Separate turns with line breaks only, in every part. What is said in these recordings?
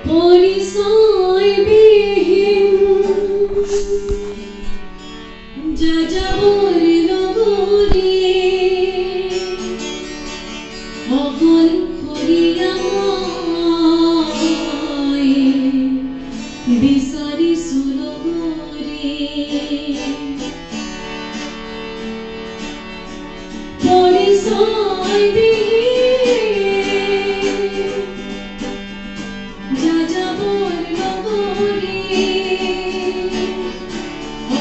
Porisoy Bihin Jajabor Nogori Okol Koriyamoy Bisari Sulogori Porisoy Bihin Jajabor Nogori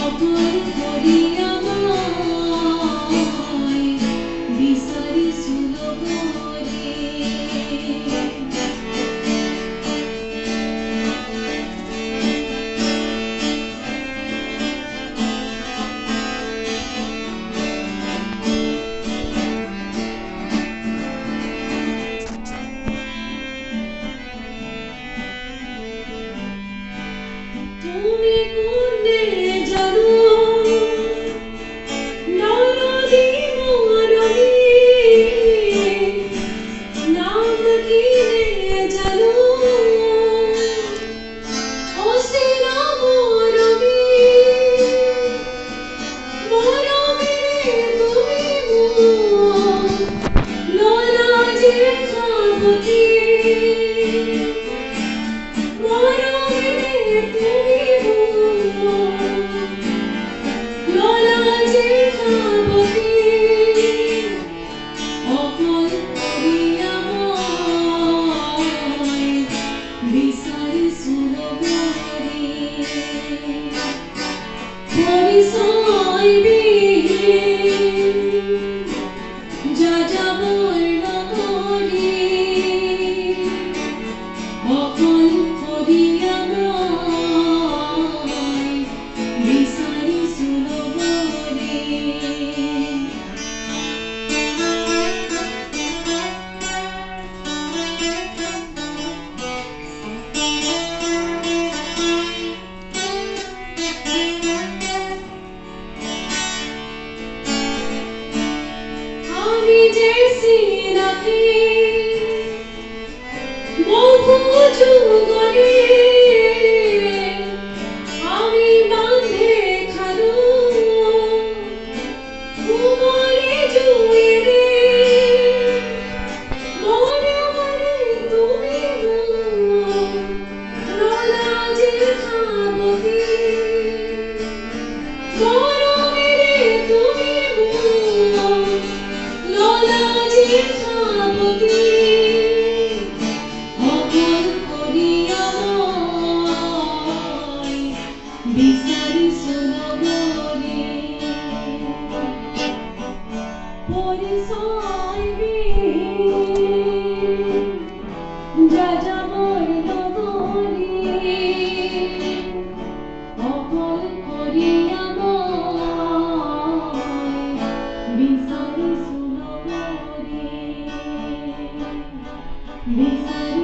Okol Koriyamoy Bisari Sulogori তুমি কোনে জানো নরদি মরমি নাম কিনে জানো অসিনা মরমি মরমি তুমি লোলা যে খাবতি Porisoy Bihin Jajabor Nogori Okol Koriyamoy Bisari Sulogori আমি যে সিনাকি বহু যুগরে আমি বাঁধে খালু উমরে জুয়েরে মনে মনে তুমি লোলা যে খাবতি মরমেরে তুমি লোলা যে খাবতি অকল করিয়াময় বিচারি সুলগরে পরিচয় বিহীন যাযাবর নগরী অকল করিয়াময় বিচারি সুলগরে বিচারি